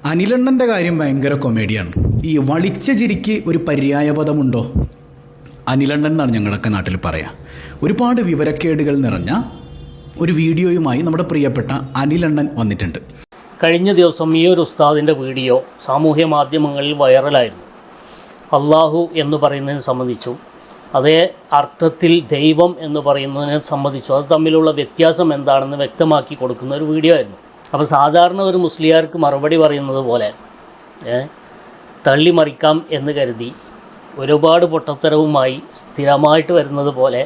അനിലണ്ണൻ്റെ കാര്യം ഭയങ്കര കൊമേഡിയാണ്. ഈ വളിച്ച ചിരിക്ക് ഒരു പര്യായപദമുണ്ടോ? അനിലണ്ണൻ എന്നാണ് ഞങ്ങളുടെയൊക്കെ നാട്ടിൽ പറയുക. ഒരുപാട് വിവരക്കേടുകൾ നിറഞ്ഞ ഒരു വീഡിയോയുമായി നമ്മുടെ പ്രിയപ്പെട്ട അനിലണ്ണൻ വന്നിട്ടുണ്ട്. കഴിഞ്ഞ ദിവസം ഈ ഒരു ഉസ്താദിൻ്റെ വീഡിയോ സാമൂഹ്യ മാധ്യമങ്ങളിൽ വൈറലായിരുന്നു. അള്ളാഹു എന്ന് പറയുന്നതിനെ സംബന്ധിച്ചു, അതേ അർത്ഥത്തിൽ ദൈവം എന്ന് പറയുന്നതിനെ സംബന്ധിച്ചു, അത് തമ്മിലുള്ള വ്യത്യാസം എന്താണെന്ന് വ്യക്തമാക്കി കൊടുക്കുന്ന ഒരു വീഡിയോ ആയിരുന്നു. അപ്പോൾ സാധാരണ ഒരു മുസ്ലിയാർക്ക് മറുപടി പറയുന്നത് പോലെ തള്ളിമറിക്കാം എന്ന് കരുതി ഒരുപാട് പൊട്ടത്തരവുമായി സ്ഥിരമായിട്ട് വരുന്നത് പോലെ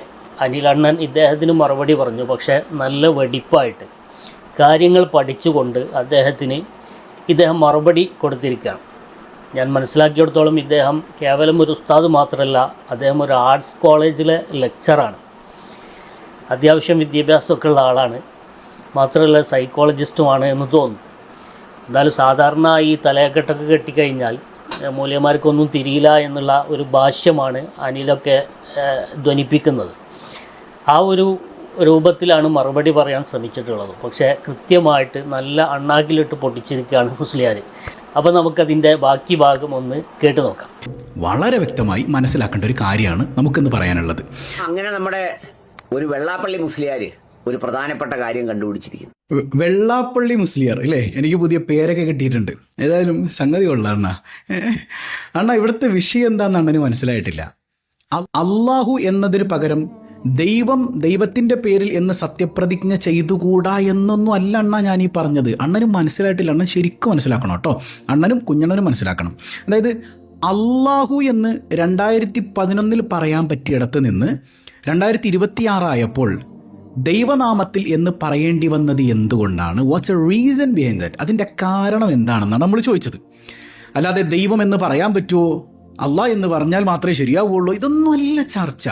അനിലണ്ണൻ ഇദ്ദേഹത്തിന് മറുപടി പറഞ്ഞു. പക്ഷേ നല്ല വെടിപ്പായിട്ട് കാര്യങ്ങൾ പഠിച്ചുകൊണ്ട് ഇദ്ദേഹം മറുപടി കൊടുത്തിരിക്കുകയാണ്. ഞാൻ മനസ്സിലാക്കിയിടത്തോളം ഇദ്ദേഹം കേവലം ഒരു ഉസ്താദ് മാത്രമല്ല, അദ്ദേഹം ഒരു ആർട്സ് കോളേജിലെ ലെക്ചറാണ്. അത്യാവശ്യം വിദ്യാഭ്യാസമൊക്കെ ഉള്ള ആളാണ്. മാത്രമല്ല സൈക്കോളജിസ്റ്റുമാണ് എന്ന് തോന്നുന്നു. എന്നാലും സാധാരണ ഈ തലക്കെട്ടൊക്കെ കെട്ടിക്കഴിഞ്ഞാൽ മൂല്യന്മാർക്കൊന്നും തിരിയില്ല എന്നുള്ള ഒരു ഭാഷ്യമാണ് അനിലൊക്കെ ധ്വനിപ്പിക്കുന്നത്. ആ ഒരു രൂപത്തിലാണ് മറുപടി പറയാൻ ശ്രമിച്ചിട്ടുള്ളത്. പക്ഷേ കൃത്യമായിട്ട് നല്ല അണ്ണാക്കിലിട്ട് പൊട്ടിച്ചിരിക്കുകയാണ് മുസ്ലിയാർ. അപ്പോൾ നമുക്കതിൻ്റെ ബാക്കി ഭാഗം ഒന്ന് കേട്ടു നോക്കാം. വളരെ വ്യക്തമായി മനസ്സിലാക്കേണ്ട ഒരു കാര്യമാണ് നമുക്കിന്ന് പറയാനുള്ളത്. അങ്ങനെ നമ്മുടെ ഒരു വെള്ളാപ്പള്ളി മുസ്ലിയാർ ഒരു പ്രധാനപ്പെട്ട കാര്യം കണ്ടുപിടിച്ചിരിക്കുന്നു. വെള്ളാപ്പള്ളി മുസ്ലിയാർ അല്ലേ? എനിക്ക് പുതിയ പേരൊക്കെ കിട്ടിയിട്ടുണ്ട്. ഏതായാലും സംഗതി കൊള്ളാം അണ്ണ. ഇവിടുത്തെ വിഷയം എന്താണെന്ന് അണ്ണന് മനസ്സിലായിട്ടില്ല. അള്ളാഹു എന്നതിന് പകരം ദൈവത്തിൻ്റെ പേരിൽ എന്ന് സത്യപ്രതിജ്ഞ ചെയ്തുകൂടാ എന്നൊന്നും അല്ല അണ്ണ ഞാൻ ഈ പറഞ്ഞത്. അണ്ണനും മനസ്സിലായിട്ടില്ല. അണ്ണൻ ശരിക്കും മനസ്സിലാക്കണം കേട്ടോ. അണ്ണനും കുഞ്ഞണ്ണനും മനസ്സിലാക്കണം. അതായത് അള്ളാഹു എന്ന് 2011 പറയാൻ പറ്റിയിടത്ത് നിന്ന് 2026 ആയപ്പോൾ ദൈവനാമത്തിൽ എന്ന് പറയേണ്ടി വന്നത് എന്തുകൊണ്ടാണ്? What's a reason behind that? അതിൻ്റെ കാരണം എന്താണെന്നാണ് നമ്മൾ ചോദിച്ചത്. അല്ലാതെ ദൈവം എന്ന് പറയാൻ പറ്റുമോ, അള്ളാഹ് എന്ന് പറഞ്ഞാൽ മാത്രമേ ശരിയാവുള്ളൂ, ഇതൊന്നുമല്ല ചർച്ച.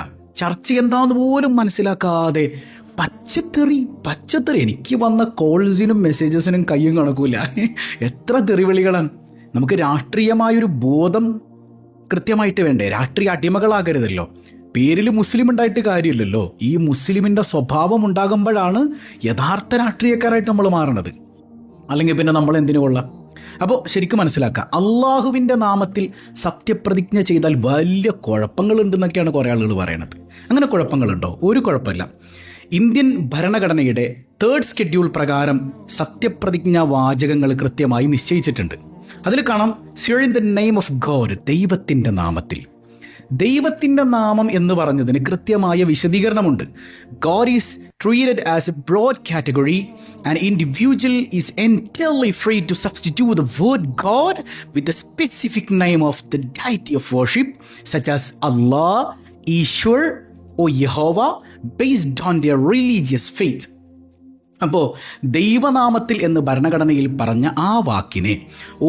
എന്താണെന്ന് പോലും മനസ്സിലാക്കാതെ പച്ചത്തെറി. എനിക്ക് വന്ന കോൾസിനും മെസ്സേജസിനും കയ്യും കണക്കൂല. എത്ര തെറിവിളികളാണ്. നമുക്ക് രാഷ്ട്രീയമായൊരു ബോധം കൃത്യമായിട്ട് വേണ്ടേ? രാഷ്ട്രീയ അടിമകളാകരുതല്ലോ. പേരിൽ മുസ്ലിം ഉണ്ടായിട്ട് കാര്യമില്ലല്ലോ. ഈ മുസ്ലിമിൻ്റെ സ്വഭാവം ഉണ്ടാകുമ്പോഴാണ് യഥാർത്ഥ രാഷ്ട്രീയക്കാരായിട്ട് നമ്മൾ മാറണത്. അല്ലെങ്കിൽ പിന്നെ നമ്മൾ എന്തിനു കൊള്ളാം? അപ്പോൾ ശരിക്കും മനസ്സിലാക്കുക, അള്ളാഹുവിൻ്റെ നാമത്തിൽ സത്യപ്രതിജ്ഞ ചെയ്താൽ വലിയ കുഴപ്പങ്ങളുണ്ടെന്നൊക്കെയാണ് കുറേ ആളുകൾ പറയണത്. അങ്ങനെ കുഴപ്പങ്ങളുണ്ടോ? ഒരു കുഴപ്പമില്ല. ഇന്ത്യൻ ഭരണഘടനയുടെ 3rd ഷെഡ്യൂൾ പ്രകാരം സത്യപ്രതിജ്ഞാ വാചകങ്ങൾ കൃത്യമായി നിശ്ചയിച്ചിട്ടുണ്ട്. അതിൽ കാണാം, swear in the name of God, ദൈവത്തിൻ്റെ നാമത്തിൽ. ദൈവത്തിൻ്റെ നാമം എന്ന് പറഞ്ഞതിന് കൃത്യമായ വിശദീകരണമുണ്ട്. God is treated as a broad category and individual is entirely free to substitute the word God with the specific name of the deity of worship such as Allah, Ishwar or Yehovah based on their religious faith. അപ്പോൾ ദൈവനാമത്തിൽ എന്ന് ഭരണഘടനയിൽ പറഞ്ഞ ആ വാക്കിനെ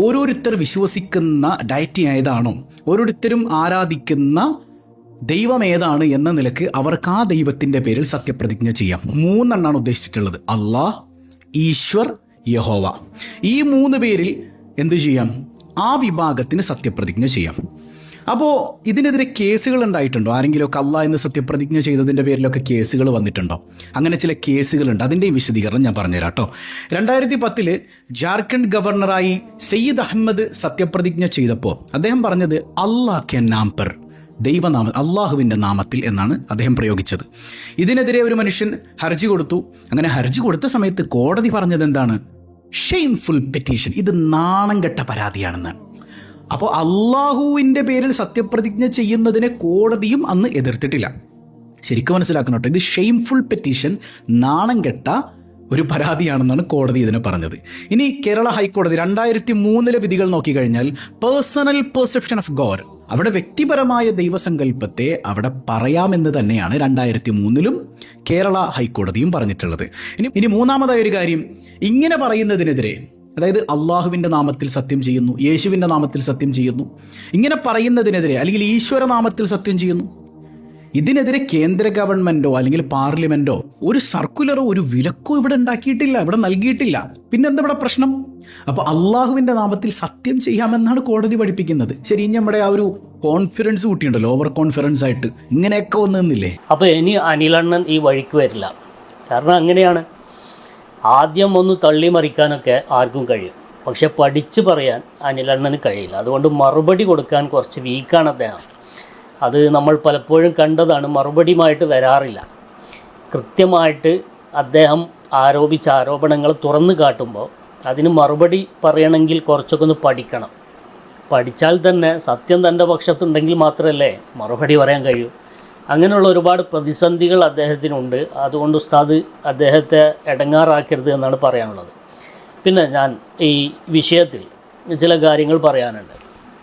ഓരോരുത്തർ വിശ്വസിക്കുന്ന deity ഏതാണോ, ഓരോരുത്തരും ആരാധിക്കുന്ന ദൈവം ഏതാണ് എന്ന നിലക്ക് അവർക്ക് ആ ദൈവത്തിൻ്റെ പേരിൽ സത്യപ്രതിജ്ഞ ചെയ്യാം. 3 എണ്ണമാണ് ഉദ്ദേശിച്ചിട്ടുള്ളത്: അള്ളാഹ്, ഈശ്വർ, യഹോവ. ഈ 3 പേരിൽ എന്തു ചെയ്യാം? ആ വിഭാഗത്തിന് സത്യപ്രതിജ്ഞ ചെയ്യാം. അപ്പോൾ ഇതിനെതിരെ കേസുകൾ ഉണ്ടായിട്ടുണ്ടോ? ആരെങ്കിലുമൊക്കെ അള്ളാഹ് എന്ന് സത്യപ്രതിജ്ഞ ചെയ്തതിൻ്റെ പേരിലൊക്കെ കേസുകൾ വന്നിട്ടുണ്ടോ? അങ്ങനെ ചില കേസുകളുണ്ട്. അതിൻ്റെ വിശദീകരണം ഞാൻ പറഞ്ഞുതരാം കേട്ടോ. 2010 ജാർഖണ്ഡ് ഗവർണറായി സയ്യിദ് അഹമ്മദ് സത്യപ്രതിജ്ഞ ചെയ്തപ്പോൾ അദ്ദേഹം പറഞ്ഞത് അള്ളാഹ് കെ നാം പർ, ദൈവനാമം, അള്ളാഹുവിൻ്റെ നാമത്തിൽ എന്നാണ് അദ്ദേഹം പ്രയോഗിച്ചത്. ഇതിനെതിരെ ഒരു മനുഷ്യൻ ഹർജി കൊടുത്തു. അങ്ങനെ ഹർജി കൊടുത്ത സമയത്ത് കോടതി പറഞ്ഞത് എന്താണ്? ഷെയിംഫുൾ പെറ്റീഷൻ, ഇത് നാണം കെട്ട പരാതിയാണെന്നാണ്. അപ്പോൾ അള്ളാഹുവിൻ്റെ പേരിൽ സത്യപ്രതിജ്ഞ ചെയ്യുന്നതിനെ കോടതിയും അന്ന് എതിർത്തിട്ടില്ല. ശരിക്കും മനസ്സിലാക്കണം കേട്ടോ. ഇത് ഷെയിംഫുൾ പെറ്റീഷൻ, നാണം കെട്ട ഒരു പരാതിയാണെന്നാണ് കോടതി ഇതിനെ പറഞ്ഞത്. ഇനി കേരള ഹൈക്കോടതി 2003 വിധികൾ നോക്കിക്കഴിഞ്ഞാൽ പേഴ്സണൽ പെർസെപ്ഷൻ ഓഫ് ഗോഡ്, അവിടെ വ്യക്തിപരമായ ദൈവസങ്കല്പത്തെ അവിടെ പറയാമെന്ന് തന്നെയാണ് 2003 കേരള ഹൈക്കോടതിയും പറഞ്ഞിട്ടുള്ളത്. ഇനി മൂന്നാമതായ ഒരു കാര്യം, ഇങ്ങനെ പറയുന്നതിനെതിരെ, അതായത് അള്ളാഹുവിൻ്റെ നാമത്തിൽ സത്യം ചെയ്യുന്നു, യേശുവിൻ്റെ നാമത്തിൽ സത്യം ചെയ്യുന്നു, ഇങ്ങനെ പറയുന്നതിനെതിരെ, അല്ലെങ്കിൽ ഈശ്വര നാമത്തിൽ സത്യം ചെയ്യുന്നു, ഇതിനെതിരെ കേന്ദ്ര ഗവൺമെൻറ്റോ അല്ലെങ്കിൽ പാർലമെൻറ്റോ ഒരു സർക്കുലറോ ഒരു വിലക്കോ ഇവിടെ ഉണ്ടാക്കിയിട്ടില്ല, ഇവിടെ നൽകിയിട്ടില്ല. പിന്നെന്താ ഇവിടെ പ്രശ്നം? അപ്പോൾ അള്ളാഹുവിൻ്റെ നാമത്തിൽ സത്യം ചെയ്യാമെന്നാണ് കോടതി പഠിപ്പിക്കുന്നത്. ശരി, നമ്മുടെ ആ ഒരു കോൺഫിഡൻസ് കൂട്ടിയുണ്ടല്ലോ, ഓവർ കോൺഫിഡൻസ് ആയിട്ട് ഇങ്ങനെയൊക്കെ ഒന്നില്ലേ? അപ്പോൾ ഇനി അനിലണ്ണൻ ഈ വഴിക്ക് വരില്ല. കാരണം അങ്ങനെയാണ്. ആദ്യം ഒന്ന് തള്ളിമറിക്കാനൊക്കെ ആർക്കും കഴിയും. പക്ഷെ പഠിച്ച് പറയാൻ അനിലണ്ണന് കഴിയില്ല. അതുകൊണ്ട് മറുപടി കൊടുക്കാൻ കുറച്ച് വീക്കാണ് അദ്ദേഹം. അത് നമ്മൾ പലപ്പോഴും കണ്ടതാണ്, മറുപടിയുമായിട്ട് വരാറില്ല. കൃത്യമായിട്ട് അദ്ദേഹം ആരോപിച്ച ആരോപണങ്ങൾ തുറന്നു കാട്ടുമ്പോൾ അതിന് മറുപടി പറയണമെങ്കിൽ കുറച്ചൊക്കെ ഒന്ന് പഠിക്കണം. പഠിച്ചാൽ തന്നെ സത്യം തൻ്റെ പക്ഷത്തുണ്ടെങ്കിൽ മാത്രമല്ലേ മറുപടി പറയാൻ കഴിയൂ. അങ്ങനെയുള്ള ഒരുപാട് പ്രതിസന്ധികൾ അദ്ദേഹത്തിനുണ്ട്. അതുകൊണ്ട് ഉസ്താദ് അദ്ദേഹത്തെ ഇടങ്ങാറാക്കരുത് എന്നാണ് പറയാനുള്ളത്. പിന്നെ ഞാൻ ഈ വിഷയത്തിൽ ചില കാര്യങ്ങൾ പറയാനുണ്ട്.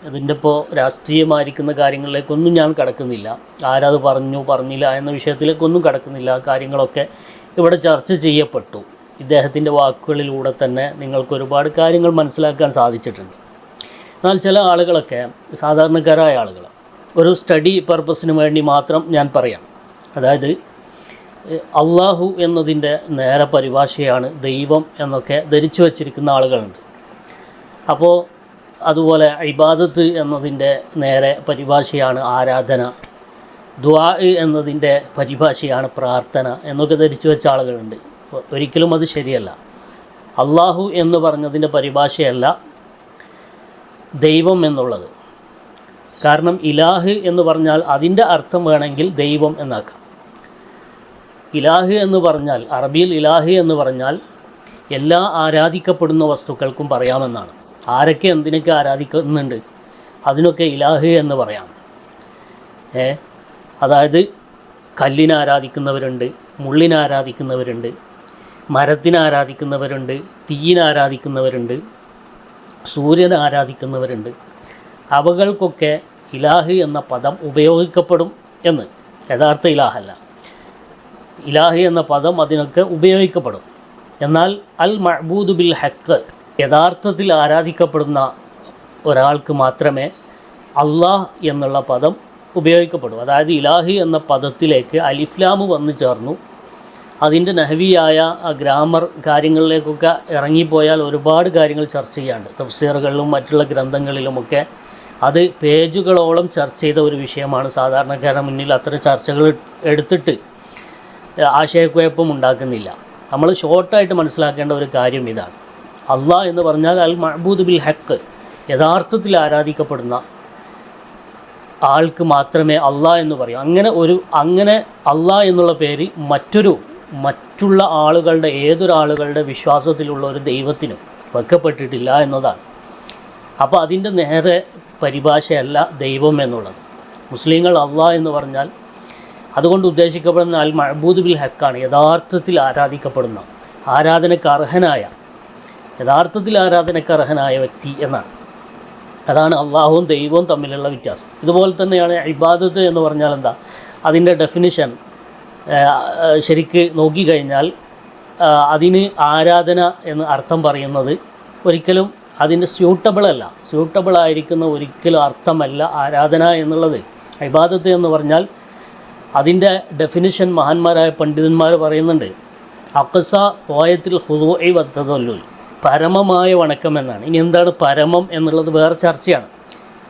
ഇതിൻ്റെ ഇപ്പോൾ രാഷ്ട്രീയമായിരിക്കുന്ന കാര്യങ്ങളിലേക്കൊന്നും ഞാൻ കടക്കുന്നില്ല. ആരത് പറഞ്ഞു പറഞ്ഞില്ല എന്ന വിഷയത്തിലേക്കൊന്നും കടക്കുന്നില്ല. കാര്യങ്ങളൊക്കെ ഇവിടെ ചർച്ച ചെയ്യപ്പെട്ടു. ഇദ്ദേഹത്തിൻ്റെ വാക്കുകളിലൂടെ തന്നെ നിങ്ങൾക്ക് ഒരുപാട് കാര്യങ്ങൾ മനസ്സിലാക്കാൻ സാധിച്ചിട്ടുണ്ട്. എന്നാൽ ചില ആളുകളൊക്കെ, സാധാരണക്കാരായ ആളുകൾ, ഒരു സ്റ്റഡി പർപ്പസിന് വേണ്ടി മാത്രം ഞാൻ പറയാം. അതായത് അള്ളാഹു എന്നതിൻ്റെ നേരെ പരിഭാഷയാണ് ദൈവം എന്നൊക്കെ ധരിച്ചു വച്ചിരിക്കുന്ന ആളുകളുണ്ട്. അപ്പോൾ അതുപോലെ ഇബാദത്ത് എന്നതിൻ്റെ നേരെ പരിഭാഷയാണ് ആരാധന, ദുആ എന്നതിൻ്റെ പരിഭാഷയാണ് പ്രാർത്ഥന എന്നൊക്കെ ധരിച്ചു വെച്ച ആളുകളുണ്ട്. ഒരിക്കലും അത് ശരിയല്ല. അള്ളാഹു എന്ന് പറഞ്ഞതിൻ്റെ പരിഭാഷയല്ല ദൈവം എന്നുള്ളത്. കാരണം ഇലാഹ് എന്ന് പറഞ്ഞാൽ അതിൻ്റെ അർത്ഥം വേണമെങ്കിൽ ദൈവം എന്നാക്കാം. ഇലാഹ് എന്ന് പറഞ്ഞാൽ, അറബിയിൽ ഇലാഹ് എന്ന് പറഞ്ഞാൽ എല്ലാ ആരാധിക്കപ്പെടുന്ന വസ്തുക്കൾക്കും പറയാമെന്നാണ്. ആരൊക്കെ എന്തിനൊക്കെ ആരാധിക്കുന്നുണ്ട് അതിനൊക്കെ ഇലാഹ് എന്ന് പറയാം. അതായത് കല്ലിനെ ആരാധിക്കുന്നവരുണ്ട്, മുള്ളിനെ ആരാധിക്കുന്നവരുണ്ട്, മരത്തിനെ ആരാധിക്കുന്നവരുണ്ട്, തീയിനെ ആരാധിക്കുന്നവരുണ്ട്, സൂര്യനെ ആരാധിക്കുന്നവരുണ്ട്. അവകൾക്കൊക്കെ ഇലാഹ് എന്ന പദം ഉപയോഗിക്കപ്പെടും എന്ന്. യഥാർത്ഥ ഇലാഹല്ല, ഇലാഹ് എന്ന പദം അതിനൊക്കെ ഉപയോഗിക്കപ്പെടും. എന്നാൽ അൽ മഅബൂദു ബിൽ ഹഖ്, യഥാർത്ഥത്തിൽ ആരാധിക്കപ്പെടുന്ന ഒരാൾക്ക് മാത്രമേ അള്ളാഹ് എന്നുള്ള പദം ഉപയോഗിക്കപ്പെടൂ. അതായത് ഇലാഹി എന്ന പദത്തിലേക്ക് അലിഫ്ലാം വന്നു ചേർന്നു. അതിൻ്റെ നഹവിയായ ഗ്രാമർ കാര്യങ്ങളിലേക്കൊക്കെ ഇറങ്ങിപ്പോയാൽ ഒരുപാട് കാര്യങ്ങൾ ചർച്ച ചെയ്യാനുണ്ട്. തഫ്സീറുകളിലും മറ്റുള്ള ഗ്രന്ഥങ്ങളിലുമൊക്കെ അത് പേജുകളോളം ചർച്ച ചെയ്ത ഒരു വിഷയമാണ്. സാധാരണക്കാരുടെ മുന്നിൽ അത്തരം ചർച്ചകൾ എടുത്തിട്ട് ആശയക്കുഴപ്പം ഉണ്ടാക്കുന്നില്ല. നമ്മൾ ഷോർട്ടായിട്ട് മനസ്സിലാക്കേണ്ട ഒരു കാര്യം ഇതാണ്. അള്ളാഹ് എന്ന് പറഞ്ഞാൽ അൽ മഅബൂദ് ബിൽ ഹഖ്, യഥാർത്ഥത്തിൽ ആരാധിക്കപ്പെടുന്ന ആൾക്ക് മാത്രമേ അള്ളാഹ് എന്ന് പറയൂ. അങ്ങനെ അള്ളാഹ് എന്നുള്ള പേര് മറ്റുള്ള ആളുകളുടെ, ഏതൊരാളുകളുടെ വിശ്വാസത്തിലുള്ള ഒരു ദൈവത്തിനും വെക്കപ്പെട്ടിട്ടില്ല എന്നതാണ്. അപ്പോൾ അതിൻ്റെ നേരെ പരിഭാഷയല്ല ദൈവം എന്നുള്ളത്. മുസ്ലിങ്ങൾ അള്ളാഹ് എന്ന് പറഞ്ഞാൽ അതുകൊണ്ട് ഉദ്ദേശിക്കപ്പെടുന്ന അൽ മഅബൂദ് ബിൽ ഹക്കാണ്, യഥാർത്ഥത്തിൽ ആരാധിക്കപ്പെടുന്ന, യഥാർത്ഥത്തിൽ ആരാധനക്കർഹനായ വ്യക്തി എന്നാണ്. അതാണ് അള്ളാഹുവും ദൈവവും തമ്മിലുള്ള വ്യത്യാസം. ഇതുപോലെ തന്നെയാണ് ഇബാദത്ത് എന്ന് പറഞ്ഞാൽ എന്താ, അതിൻ്റെ ഡെഫിനിഷൻ ശരിക്ക് നോക്കിക്കഴിഞ്ഞാൽ അതിന് ആരാധന എന്ന് അർത്ഥം പറയുന്നത് ഒരിക്കലും അതിൻ്റെ സ്യൂട്ടബിളായിരിക്കുന്ന ഒരിക്കലും അർത്ഥമല്ല ആരാധന എന്നുള്ളത്. ഇബാദത്ത് എന്ന് പറഞ്ഞാൽ അതിൻ്റെ ഡെഫിനിഷൻ മഹാന്മാരായ പണ്ഡിതന്മാർ പറയുന്നുണ്ട്. അഖ്സ ഗായത്തുൽ ഖുദൂഇ വത്തദല്ലുൽ, പരമമായ വണക്കം എന്നാണ്. ഇനി എന്താണ് പരമം എന്നുള്ളത് വേറെ ചർച്ചയാണ്.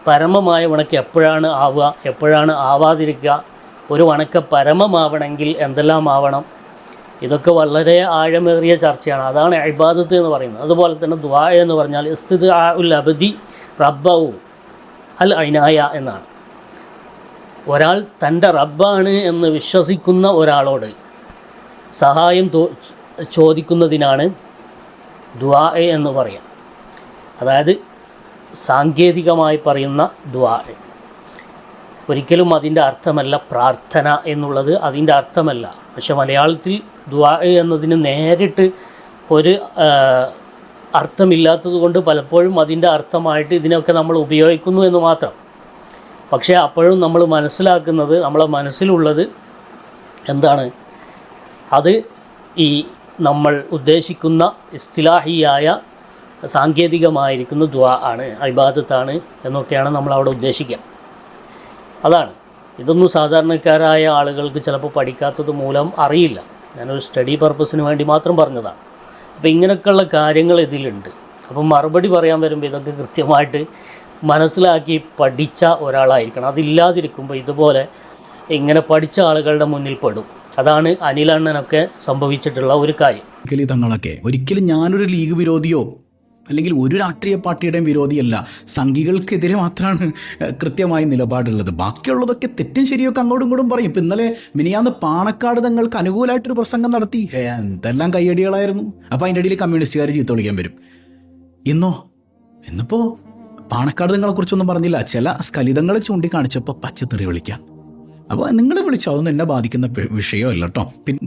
പരമമായ വണക്കം എപ്പോഴാണ് ആവുക, എപ്പോഴാണ് ആവാതിരിക്കുക, ഒരു വണക്ക പരമമാവണമെങ്കിൽ എന്തെല്ലാം ആവണം, ഇതൊക്കെ വളരെ ആഴമേറിയ ചർച്ചയാണ്. അതാണ് ഇബാദത്ത് എന്ന് പറയുന്നത്. അതുപോലെ തന്നെ ദുആ എന്ന് പറഞ്ഞാൽ ഇസ്തിദ്ആഉൽ അബ്ദി റബ്ബഹു അൽ ഐനായ എന്നാണ്. ഒരാൾ തൻ്റെ റബ്ബാണ് എന്ന് വിശ്വസിക്കുന്ന ഒരാളോട് സഹായം ചോദിക്കുന്നതിനാണ് ദുആ എന്ന് പറയാം. അതായത് സാങ്കേതികമായി പറയുന്ന ദുആ. ഒരിക്കലും അതിൻ്റെ അർത്ഥമല്ല പ്രാർത്ഥന എന്നുള്ളത്, അതിൻ്റെ അർത്ഥമല്ല. പക്ഷെ മലയാളത്തിൽ ദുആ എന്നതിന് നേരിട്ട് ഒരു അർത്ഥമില്ലാത്തത് കൊണ്ട് പലപ്പോഴും അതിൻ്റെ അർത്ഥമായിട്ട് ഇതിനൊക്കെ നമ്മൾ ഉപയോഗിക്കുന്നു എന്ന് മാത്രം. പക്ഷേ അപ്പോഴും നമ്മൾ മനസ്സിലാക്കുന്നത്, നമ്മളെ മനസ്സിലുള്ളത് എന്താണ്, അത് ഈ നമ്മൾ ഉദ്ദേശിക്കുന്ന ഇസ്തിലാഹിയായ സാങ്കേതികമായിരിക്കുന്ന ദുആ ആണ്, ഇബാദത്താണ് എന്നൊക്കെയാണ് നമ്മളവിടെ ഉദ്ദേശിക്കുക. അതാണ്. ഇതൊന്നും സാധാരണക്കാരായ ആളുകൾക്ക് ചിലപ്പോൾ പഠിക്കാത്തത് മൂലം അറിയില്ല. ഞാനൊരു സ്റ്റഡി പർപ്പസിന് വേണ്ടി മാത്രം പറഞ്ഞതാണ്. അപ്പോൾ ഇങ്ങനെയൊക്കെയുള്ള കാര്യങ്ങൾ ഇതിലുണ്ട്. അപ്പം മറുപടി പറയാൻ വരുമ്പോൾ ഇതൊക്കെ കൃത്യമായിട്ട് മനസ്സിലാക്കി പഠിച്ച ഒരാളായിരിക്കണം. അതില്ലാതിരിക്കുമ്പോൾ ഇതുപോലെ ഇങ്ങനെ പഠിച്ച ആളുകളുടെ മുന്നിൽ പെടും. അതാണ് അനിലണ്ണനൊക്കെ സംഭവിച്ചിട്ടുള്ള ഒരു കാര്യം. തങ്ങളൊക്കെ ഒരിക്കലും ഞാനൊരു ലീഗ് വിരോധിയോ അല്ലെങ്കിൽ ഒരു രാഷ്ട്രീയ പാർട്ടിയുടെയും വിരോധിയല്ല. സംഘികൾക്കെതിരെ മാത്രമാണ് കൃത്യമായ നിലപാടുള്ളത്. ബാക്കിയുള്ളതൊക്കെ തെറ്റും ശരിയൊക്കെ അങ്ങോട്ടും ഇങ്ങോട്ടും പറയും. ഇപ്പം ഇന്നലെ മിനിയാന്ന് പാണക്കാട് തങ്ങൾക്ക് അനുകൂലമായിട്ടൊരു പ്രസംഗം നടത്തി. എന്തെല്ലാം കയ്യടികളായിരുന്നു. അപ്പോൾ അതിൻ്റെ ഇടയിൽ കമ്മ്യൂണിസ്റ്റുകാർ ചീത്ത വിളിക്കാൻ വരും. ഇന്നിപ്പോൾ പാണക്കാട് തങ്ങളെക്കുറിച്ചൊന്നും പറഞ്ഞില്ല, ചില സ്ഖലിതങ്ങൾ ചൂണ്ടിക്കാണിച്ചപ്പോൾ പച്ചത്തെറി വിളിക്കാൻ. അപ്പോൾ നിങ്ങൾ വിളിച്ചോ, അതൊന്നും എന്നെ ബാധിക്കുന്ന വിഷയമല്ല കേട്ടോ.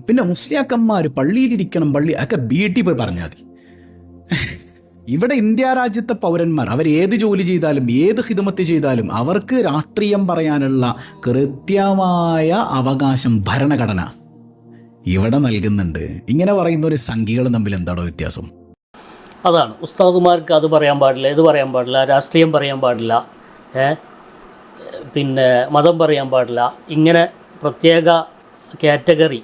പിന്നെ മുസ്ലിയാക്കന്മാർ പള്ളിയിലിരിക്കണം, ഒക്കെ വീട്ടിൽ പോയി പറഞ്ഞാൽ മതി. ഇവിടെ ഇന്ത്യ രാജ്യത്തെ പൗരന്മാർ അവരേത് ജോലി ചെയ്താലും ഏത് ഹിദമത്ത് ചെയ്താലും അവർക്ക് രാഷ്ട്രീയം പറയാനുള്ള കൃത്യമായ അവകാശം ഭരണഘടന ഇവിടെ നൽകുന്നുണ്ട്. ഇങ്ങനെ പറയുന്ന ഒരു സംഖ്യകൾ തമ്മിൽ എന്താണോ വ്യത്യാസം? അതാണ്, ഉസ്താദുമാർക്ക് അത് പറയാൻ പാടില്ല, ഇത് പറയാൻ പാടില്ല, രാഷ്ട്രീയം പറയാൻ പാടില്ല, പിന്നെ മതം പറയാൻ പാടില്ല, ഇങ്ങനെ പ്രത്യേക കാറ്റഗറി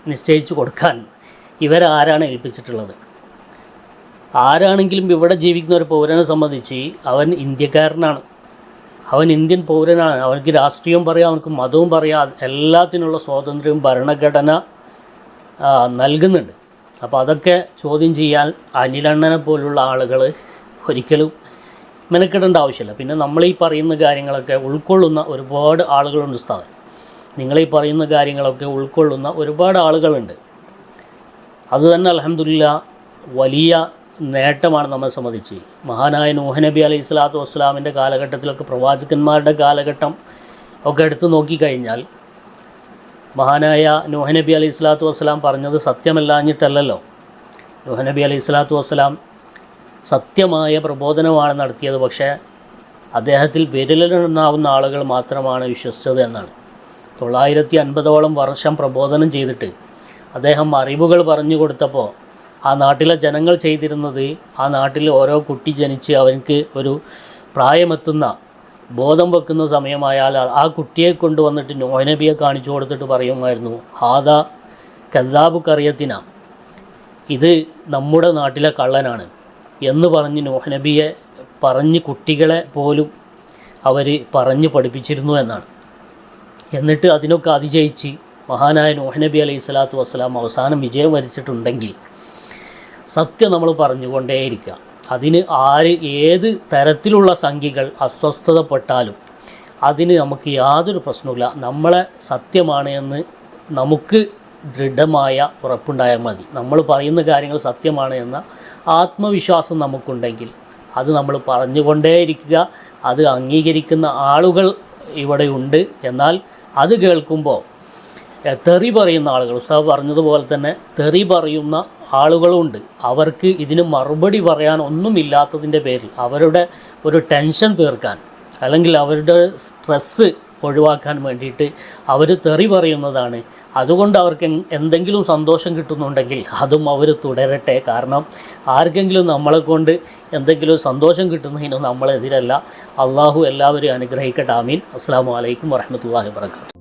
നിശ്ചയിച്ചു കൊടുക്കാൻ ഇവരാരാണ് ഏൽപ്പിച്ചിട്ടുള്ളത്? ആരാണെങ്കിലും ഇവിടെ ജീവിക്കുന്ന ഒരു പൗരനെ സംബന്ധിച്ച് അവൻ ഇന്ത്യക്കാരനാണ്, അവൻ ഇന്ത്യൻ പൗരനാണ്. അവർക്ക് രാഷ്ട്രീയവും പറയാം, അവർക്ക് മതവും പറയാം, എല്ലാത്തിനുള്ള സ്വാതന്ത്ര്യവും ഭരണഘടന നൽകുന്നുണ്ട്. അപ്പോൾ അതൊക്കെ ചോദ്യം ചെയ്യാൻ അനിലണ്ണനെ പോലുള്ള ആളുകൾ ഒരിക്കലും മെനക്കെടേണ്ട ആവശ്യമില്ല. പിന്നെ നമ്മളീ പറയുന്ന കാര്യങ്ങളൊക്കെ ഉൾക്കൊള്ളുന്ന ഒരുപാട് ആളുകളുണ്ട് ഉസ്താദ്. നിങ്ങളീ പറയുന്ന കാര്യങ്ങളൊക്കെ ഉൾക്കൊള്ളുന്ന ഒരുപാട് ആളുകളുണ്ട്. അതുതന്നെ അൽഹംദുലില്ലാഹ് വലിയ നേട്ടമാണ് നമ്മെ സംബന്ധിച്ച്. മഹാനായ നൂഹ് നബി അലൈഹി സ്വലാത്തു വസ്സലാമിൻ്റെ കാലഘട്ടത്തിലൊക്കെ, പ്രവാചകന്മാരുടെ കാലഘട്ടം ഒക്കെ എടുത്തു നോക്കിക്കഴിഞ്ഞാൽ മഹാനായ നൂഹ് നബി അലൈഹി സ്വലാത്തു വസ്സലാം പറഞ്ഞത് സത്യമല്ലാഞ്ഞിട്ടല്ലല്ലോ. നൂഹ് നബി അലൈഹി സ്വലാത്തു വസ്സലാം സത്യമായ പ്രബോധനമാണ് നടത്തിയത്. പക്ഷേ അദ്ദേഹത്തിൽ വിരലിലെണ്ണാവുന്ന ആളുകൾ മാത്രമാണ് വിശ്വസിച്ചത് എന്നാണ്. 950ഓളം വർഷം പ്രബോധനം ചെയ്തിട്ട് അദ്ദേഹം അറിവുകൾ പറഞ്ഞു കൊടുത്തപ്പോൾ ആ നാട്ടിലെ ജനങ്ങൾ ചെയ്തിരുന്നത്, ആ നാട്ടിൽ ഓരോ കുട്ടി ജനിച്ച് അവർക്ക് ഒരു പ്രായമെത്തുന്ന ബോധം വെക്കുന്ന സമയമായാൽ ആ കുട്ടിയെ കൊണ്ടുവന്നിട്ട് നൂഹ് നബിയെ കാണിച്ചു കൊടുത്തിട്ട് പറയുമായിരുന്നു, ഹാദാ കദ്ദാബു ഖറിയത്തിന, ഇത് നമ്മുടെ നാട്ടിലെ കള്ളനാണ് എന്ന് പറഞ്ഞ് നൂഹ് നബിയെ പറഞ്ഞ് കുട്ടികളെ പോലും അവർ പറഞ്ഞ് പഠിപ്പിച്ചിരുന്നു എന്നാണ്. എന്നിട്ട് അതിനൊക്കെ അതിജയിച്ച് മഹാനായ നൂഹ് നബി അലൈഹി സ്വലാത്തു വസ്സലാം അവസാനം വിജയം വരിച്ചിട്ടുണ്ടെങ്കിൽ സത്യം നമ്മൾ പറഞ്ഞുകൊണ്ടേയിരിക്കുക. അതിന് ഏത് തരത്തിലുള്ള സംഖ്യകൾ അസ്വസ്ഥതപ്പെട്ടാലും അതിന് നമുക്ക് യാതൊരു പ്രശ്നവുമില്ല. നമ്മളെ സത്യമാണ് എന്ന് നമുക്ക് ദൃഢമായ ഉറപ്പുണ്ടായാൽ മതി. നമ്മൾ പറയുന്ന കാര്യങ്ങൾ സത്യമാണ് എന്ന ആത്മവിശ്വാസം നമുക്കുണ്ടെങ്കിൽ അത് നമ്മൾ പറഞ്ഞുകൊണ്ടേയിരിക്കുക. അത് അംഗീകരിക്കുന്ന ആളുകൾ ഇവിടെയുണ്ട്. എന്നാൽ അത് കേൾക്കുമ്പോൾ തെറി പറയുന്ന ആളുകൾ, ഉസ്താദ് പറഞ്ഞതുപോലെ തന്നെ തെറി പറയുന്ന ആളുകളുണ്ട്. അവർക്ക് ഇതിന് മറുപടി പറയാൻ ഒന്നുമില്ലാത്തതിൻ്റെ പേരിൽ അവരുടെ ഒരു ടെൻഷൻ തീർക്കാൻ അല്ലെങ്കിൽ അവരുടെ സ്ട്രെസ്സ് ഒഴിവാക്കാൻ വേണ്ടിയിട്ട് അവർ തെറി പറയുന്നതാണ്. അതുകൊണ്ട് അവർക്ക് എന്തെങ്കിലും സന്തോഷം കിട്ടുന്നുണ്ടെങ്കിൽ അതും അവർ തുടരട്ടെ. കാരണം ആർക്കെങ്കിലും നമ്മളെ കൊണ്ട് എന്തെങ്കിലും സന്തോഷം കിട്ടുന്നതിനും നമ്മളെതിരല്ല. അള്ളാഹു എല്ലാവരെയും അനുഗ്രഹിക്കട്ടെ. ആമീൻ. അസ്സലാമു അലൈക്കും വറഹ്മത്തുള്ളാഹി വബറകാതുഹു.